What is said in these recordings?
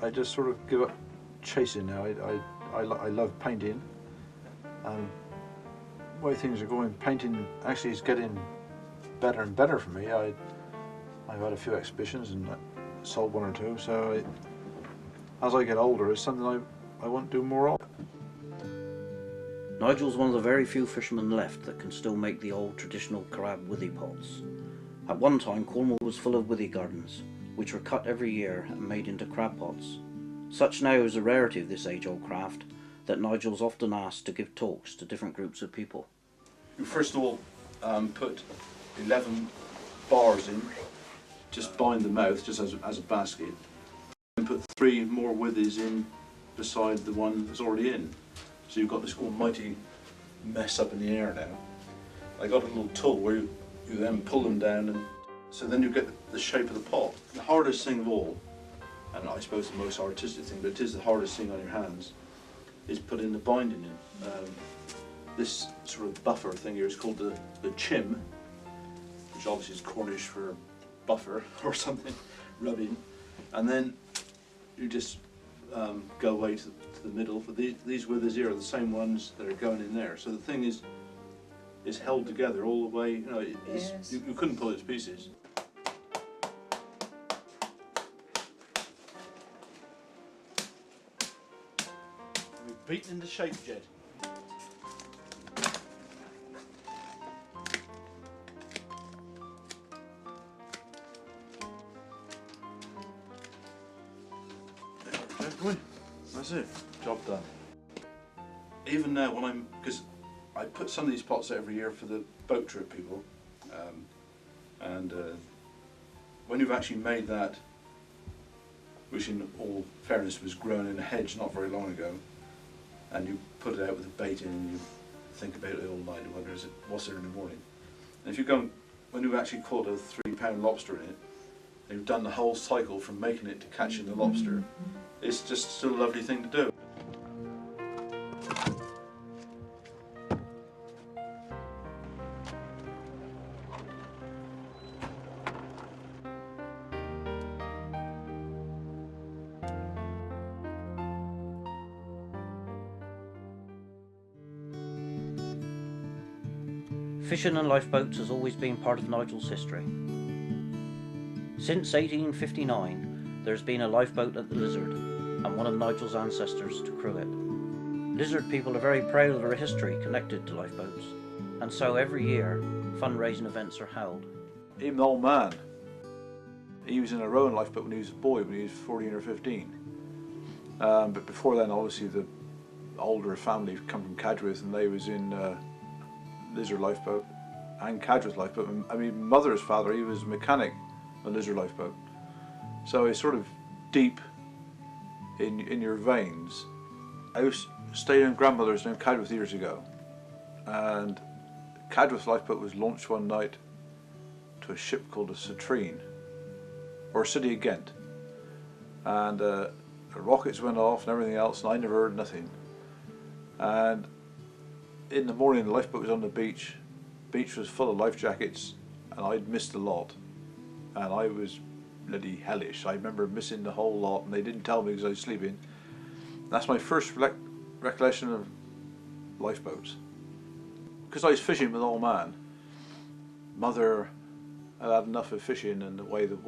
I just sort of give up chasing now. I love painting, and the way things are going, painting actually is getting better and better for me. I've had a few exhibitions and sold one or two, so as I get older, it's something I want to do more of. Nigel's one of the very few fishermen left that can still make the old traditional crab withy pots. At one time, Cornwall was full of withy gardens, which were cut every year and made into crab pots. Such now is a rarity of this age-old craft that Nigel's often asked to give talks to different groups of people. You first of all put 11 bars in, just bind the mouth just as a basket, and put 3 more withies in beside the one that's already in. So you've got this almighty mess up in the air now. I got a little tool where you then pull them down, and so then you get the shape of the pot. The hardest thing of all, and I suppose the most artistic thing, but it is the hardest thing on your hands, is putting the binding in. This sort of buffer thing here is called the chim, which obviously is Cornish for buffer or something, rubbing, and then you just go away to the middle. But these withers here are the same ones that are going in there. So the thing is held together all the way. You know, Yes. you couldn't pull it to pieces. We've beaten into shape, Jed. That's it, job done. Even now when because I put some of these pots out every year for the boat trip people, and when you've actually made that, which in all fairness was grown in a hedge not very long ago, and you put it out with a bait in and you think about it all night, what's there in the morning. And if you go, when you've actually caught a 3-pound lobster in it, and you've done the whole cycle from making it to catching the lobster, it's just still a lovely thing to do. Fishing and lifeboats has always been part of Nigel's history. Since 1859, there has been a lifeboat at the Lizard, and one of Nigel's ancestors to crew it. Lizard people are very proud of their history connected to lifeboats, and so every year fundraising events are held. Even the old man, he was in a rowing lifeboat when he was a boy, when he was 14 or 15. But before then, obviously, the older family come from Cadgwith, and they was in Lizard Lifeboat and Cadgwith Lifeboat. I mean, mother's father, he was a mechanic on Lizard Lifeboat. So it's sort of deep in your veins. I was staying in grandmother's in Cadgwith years ago, and Cadgwith Lifeboat was launched one night to a ship called a Citrine, or City of Ghent, and the rockets went off and everything else, and I never heard nothing. And in the morning the lifeboat was on the beach. Beach was full of life jackets, and I'd missed a lot, and I was bloody hellish. I remember missing the whole lot, and they didn't tell me because I was sleeping. That's my first recollection of lifeboats. Because I was fishing with old man, mother had enough of fishing and the way that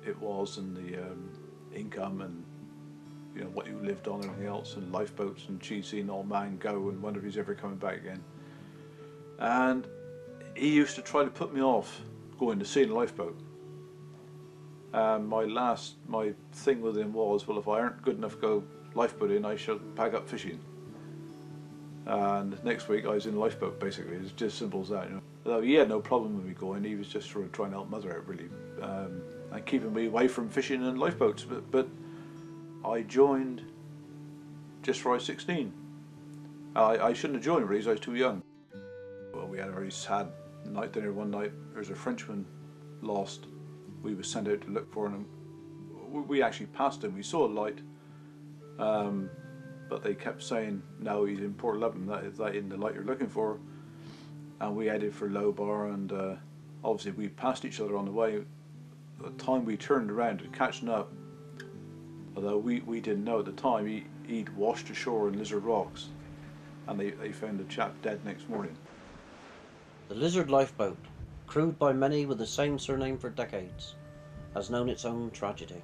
it was, and the income, and you know what you lived on and everything else, and lifeboats, and she'd seen old man go and wonder if he's ever coming back again. And he used to try to put me off going to sea in a lifeboat. My thing with him was, well, if I aren't good enough to go lifeboating, I shall pack up fishing. And next week I was in a lifeboat, basically. It's just as simple as that. You know? Although he had no problem with me going, he was just sort of trying to help mother out, really, and keeping me away from fishing and lifeboats. But I joined just before I was 16. I shouldn't have joined really, because I was too young. Well, we had a very sad night dinner one night. There was a Frenchman lost. We were sent out to look for him. We actually passed him. We saw a light, but they kept saying, no, he's in Port Leven, that isn't the light you're looking for. And we headed for Low Bar, and obviously we passed each other on the way. By the time we turned around and catching up, Although we didn't know at the time, he'd washed ashore in Lizard Rocks, and they found the chap dead next morning. The Lizard Lifeboat, crewed by many with the same surname for decades, has known its own tragedy.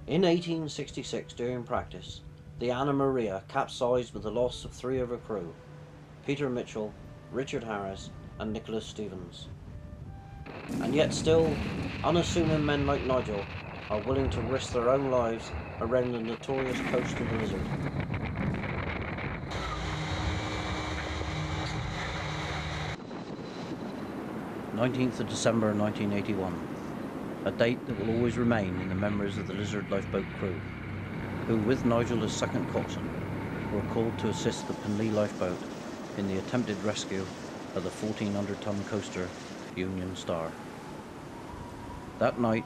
In 1866, during practice, the Anna Maria capsized with the loss of 3 of her crew, Peter Mitchell, Richard Harris and Nicholas Stevens. And yet still, unassuming men like Nigel are willing to risk their own lives around the notorious coast of the Lizard. 19th of December 1981, a date that will always remain in the memories of the Lizard Lifeboat crew, who, with Nigel as second coxswain, were called to assist the Penlee Lifeboat in the attempted rescue of the 1,400-ton coaster Union Star. That night,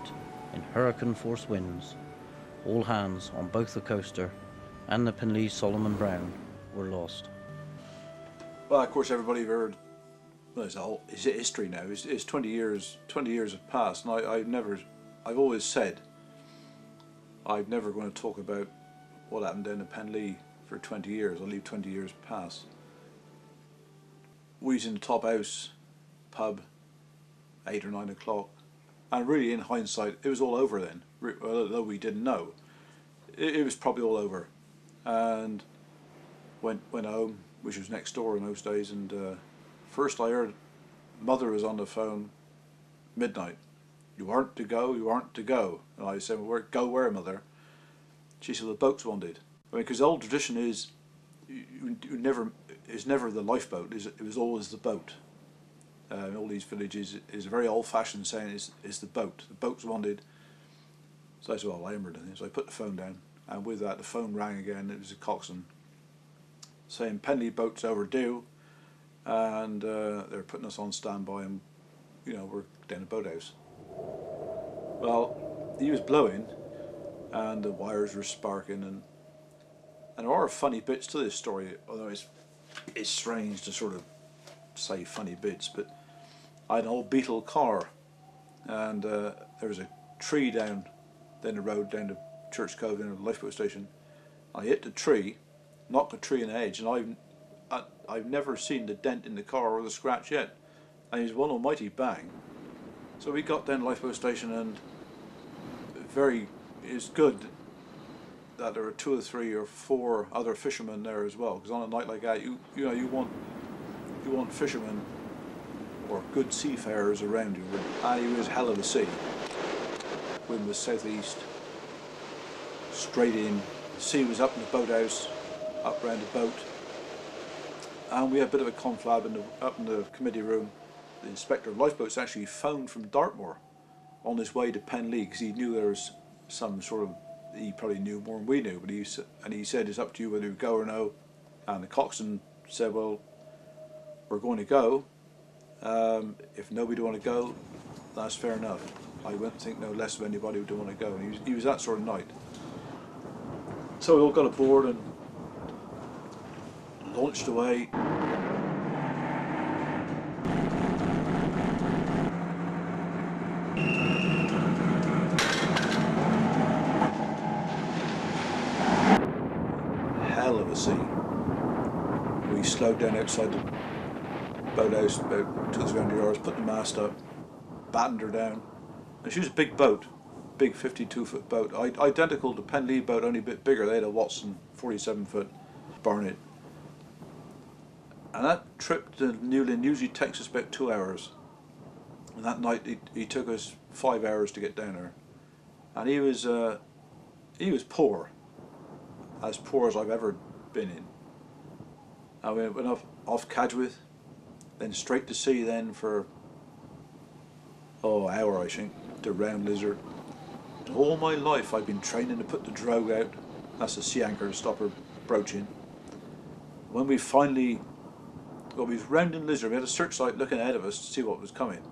in hurricane-force winds, all hands on both the coaster and the Penlee Solomon Browne were lost. Well, of course, everybody heard. Well, it's history now. It's 20 years. 20 years have passed, and I've always said I'm never going to talk about what happened down in Penlee for 20 years. I'll leave 20 years pass. We was in the top house pub, 8 or 9 o'clock, and really, in hindsight, it was all over then. Although we didn't know, it was probably all over. And went home, which was next door in those days, and first I heard Mother was on the phone, midnight. You aren't to go, you aren't to go. And I said, well, go where, Mother? She said, the boat's wanted. I mean, because the old tradition is, it's never the lifeboat, it was always the boat. In all these villages, is a very old-fashioned saying, is the boat. The boat's wanted. So I said, well, I remember it. So I put the phone down, and with that, the phone rang again. It was a coxswain saying, Penlee boat's overdue, and they're putting us on standby, and we're down the boathouse. Well, he was blowing, and the wires were sparking, and there are funny bits to this story, although it's strange to sort of say funny bits, but I had an old Beetle car, and there was a tree down the road down to Church Cove in the lifeboat station. I hit the tree, knocked the tree in the edge, and I've never seen the dent in the car or the scratch yet, and it was one almighty bang. So we got down the lifeboat station, and it's good that there were 2 or 3 or 4 other fishermen there as well, because on a night like that, you want fishermen or good seafarers around you, and it was hell of a sea. Wind was southeast, straight in. The sea was up in the boathouse, up round the boat, and we had a bit of a conflab up in the committee room. The inspector of lifeboats actually phoned from Dartmoor on his way to Penlee, because he knew there was some sort of, he probably knew more than we knew, but he said it's up to you whether you go or no. And the coxswain said, well, we're going to go. If nobody want to go, that's fair enough. I wouldn't think no less of anybody who don't want to go. And he was that sort of night. So we all got aboard and launched away. Hell of a sea. We slowed down outside the boathouse about 200 or 300 yards, put the mast up, battened her down, and she was a big boat, big 52-foot boat, identical to Penlee boat, only a bit bigger. They had a Watson 47-foot Barnet, and that trip to Newlyn usually takes us about 2 hours, and that night he took us 5 hours to get down there, and he was poor as I've ever been in. And we went off Cadgwith, then straight to sea then for an hour I think, to round Lizard. And all my life I've been training to put the drogue out. That's the sea anchor to stop her broaching. When we was rounding Lizard, we had a searchlight looking ahead of us to see what was coming.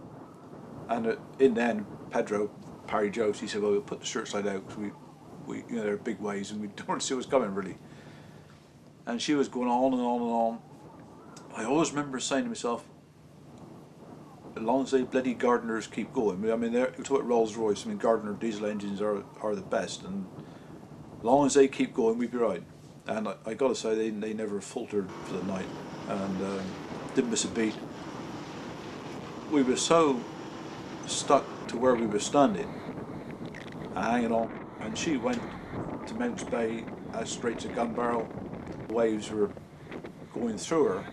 And in then, Pedro, Parry Jokes, he said, well, we'll put the searchlight out because we there are big waves and we don't want to see what's coming really. And she was going on and on and on. I always remember saying to myself, as long as they bloody Gardners keep going. I mean, you talk about Rolls Royce. I mean, Gardner diesel engines are the best, and As long as they keep going, we'd be right. And I got to say, they never faltered for the night, and didn't miss a beat. We were so stuck to where we were standing, hanging on, and she went to Mounts Bay as straight as a gun barrel. The waves were going through her,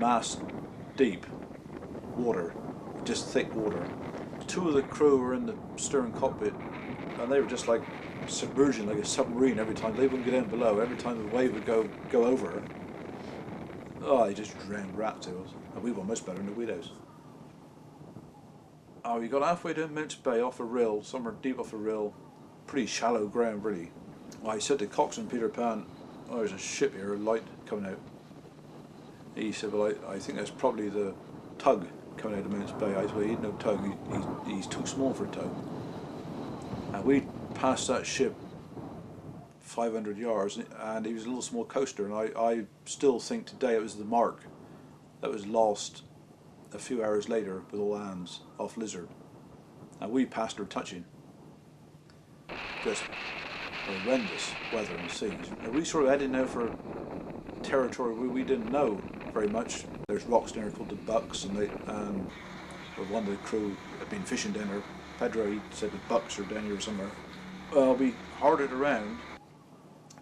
mast deep water, just thick water. Two of the crew were in the stern cockpit, and they were just like submerging like a submarine every time. They wouldn't get down below. Every time the wave would go over her, oh, they just drowned rats to us. And we were much better than the widows. Oh, we got halfway down Mounts Bay off a rill, somewhere deep off a rill, pretty shallow ground really. I said to coxswain Peter Pan, oh, there's a ship here, a light coming out. He said, well, I think that's probably the tug coming out of Mounts Bay. I said, well, he ain't no tug, he's too small for a tug. And we passed that ship 500 yards, and he was a little small coaster, and I still think today it was the Mark that was lost a few hours later with all hands off Lizard. And we passed her touching. Just horrendous weather and seas. And we sort of headed now for territory we didn't know very much. There's rocks down there called the Bucks, and one of the crew had been fishing down there. Pedro, he said the Bucks are down here somewhere. Well, we harded around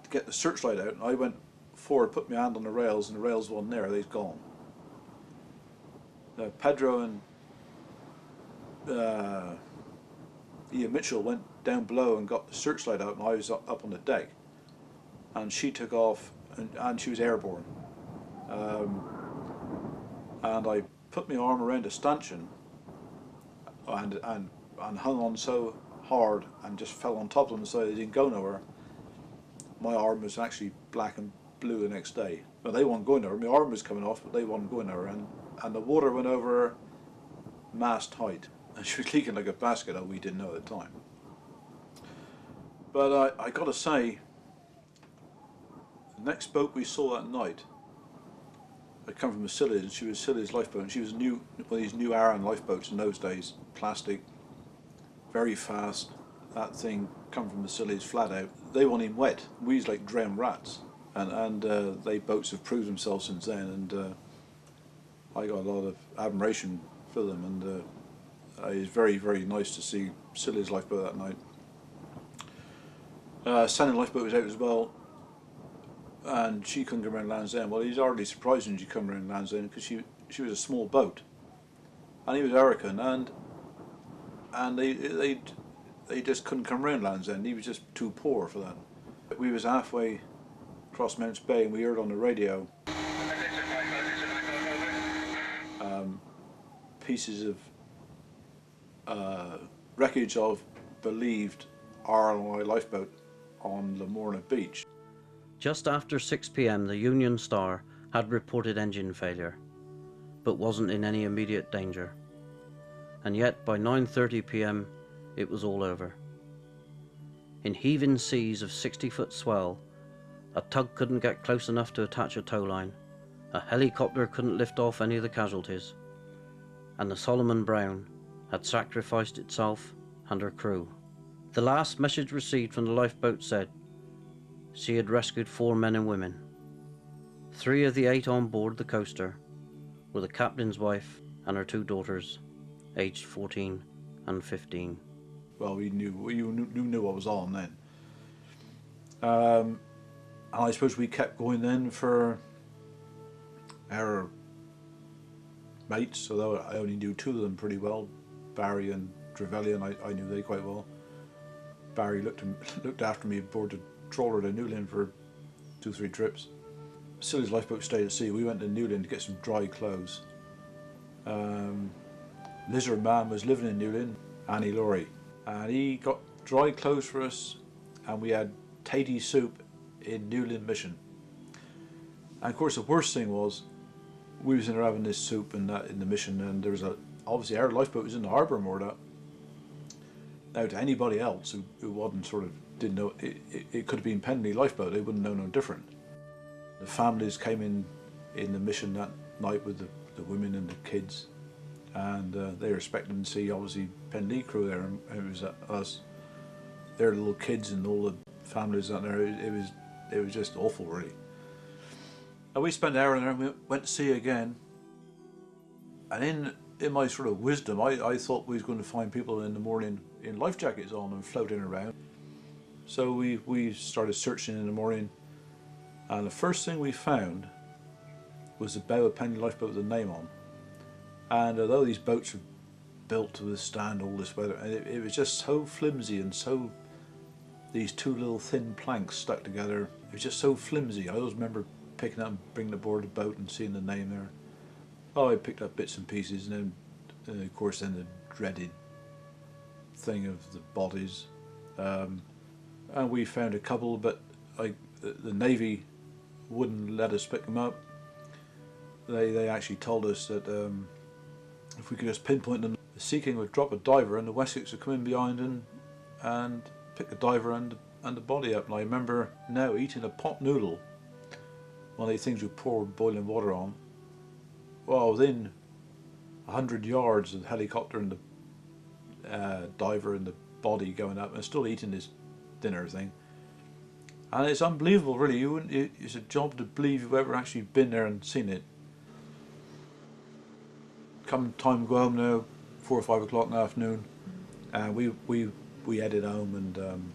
to get the searchlight out, and I went forward, put my hand on the rails, and the rails wasn't there, they'd gone. Pedro and Ian Mitchell went down below and got the searchlight out, and I was up on the deck, and she took off, and she was airborne. And I put my arm around a stanchion and hung on so hard and just fell on top of them so they didn't go nowhere. My arm was actually black and blue the next day. Well, they weren't going nowhere. My arm was coming off, but they weren't going nowhere. And the water went over her mast height, and she was leaking like a basket. We didn't know at the time. But I got to say, the next boat we saw that night, had come from Scilly's, and she was Scilly's lifeboat, and she was one of these new Aran lifeboats in those days, plastic, very fast. That thing come from the Scilly's flat out. They weren't even wet. We was like drowned rats, and they boats have proved themselves since then, and I got a lot of admiration for them, and it was very, very nice to see Scilly's lifeboat that night. Sandy lifeboat was out as well, and she couldn't come around Land's End. Well, he's hardly surprising she come around Land's End, because she was a small boat, and he was American, and they just couldn't come around Land's End. He was just too poor for that. We was halfway across Mounts Bay, and we heard on the radio pieces of wreckage of believed RLI lifeboat on Lamorna Beach. Just after 6 p.m, the Union Star had reported engine failure, but wasn't in any immediate danger. And yet by 9:30 p.m, it was all over. In heaving seas of 60-foot swell, a tug couldn't get close enough to attach a tow line, a helicopter couldn't lift off any of the casualties, and the Solomon Browne had sacrificed itself and her crew. The last message received from the lifeboat said she had rescued 4 men and women. 3 of the 8 on board the coaster were the captain's wife and her 2 daughters, aged 14 and 15. Well, we knew what was on then. And I suppose we kept going then for our mates, although I only knew 2 of them pretty well, Barry and Trevelyan. I knew they quite well. Barry looked after me aboard the trawler to Newlyn for 2-3 trips. Scilly's lifeboat stayed at sea. We went to Newlyn to get some dry clothes. Lizard Man was living in Newlyn, Annie Laurie, and he got dry clothes for us, and we had tatey soup in Newlyn Mission. And of course the worst thing was, we was in there having this soup and that in the mission, and there was obviously our lifeboat was in the harbour moored up. Now to anybody else who wasn't didn't know, it could have been Penlee Lifeboat, they wouldn't know no different. The families came in the mission that night with the women and the kids, and they were expecting to see obviously Penlee crew there, and it was us, their little kids and all the families out there. It was just awful, really. And we spent an hour in there and we went to sea again. And in my sort of wisdom, I thought we was going to find people in the morning in life jackets on and floating around. So we started searching in the morning, and the first thing we found was the bow of Penlee Lifeboat with a name on. And although these boats are built to withstand all this weather, and it was just so flimsy and so, these two little thin planks stuck together, it was just so flimsy. I always remember picking up and bringing it aboard the boat and seeing the name there. Oh, I picked up bits and pieces, and then of course then the dreaded thing of the bodies. And we found a couple, but the Navy wouldn't let us pick them up. They actually told us that if we could just pinpoint them, the Sea King would drop a diver and the Wessex would come in behind and pick the diver and the body up. And I remember now eating a pot noodle, one of these things you pour boiling water on. Well, within 100 yards of the helicopter and the diver and the body going up, and still eating this dinner thing. And it's unbelievable, really. It's a job to believe you've ever actually been there and seen it. Come time to go home now, 4 or 5 o'clock in the afternoon, and we headed home, and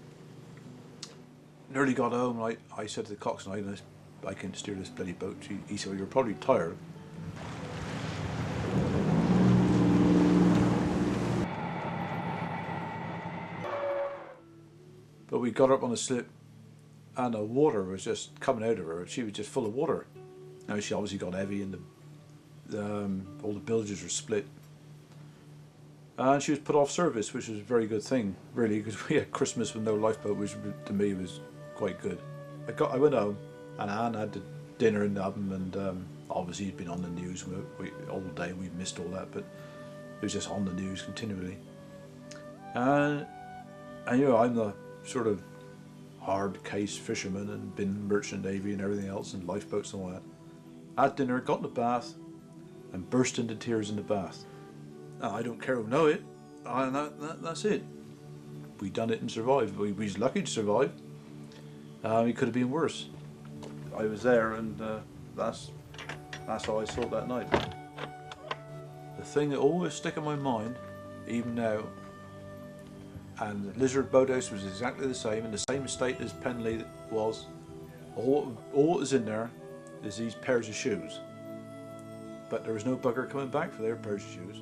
nearly got home. I said to the coxswain, I can steer this bloody boat. He said, well, you're probably tired. But we got her up on the slip, and the water was just coming out of her. She was just full of water. Now she obviously got heavy, and all the bilges were split. And she was put off service, which was a very good thing, really, because we had Christmas with no lifeboat, which to me was quite good. I went home, and Anne had the dinner in the oven, and obviously it'd been on the news all day. We missed all that, but it was just on the news continually. And you know, I'm the sort of hard case fisherman and been merchant navy and everything else and lifeboats and all that. Had dinner, got in the bath, and burst into tears in the bath. Now, I don't care who know it, and that's it. We done it and survived. We was lucky to survive. It could have been worse. I was there, and that's how I saw it that night. The thing that always stick in my mind, even now, and the Lizard Boathouse was exactly the same, in the same state as Penlee was. All that was in there is these pairs of shoes. But there was no bugger coming back for their pairs of shoes.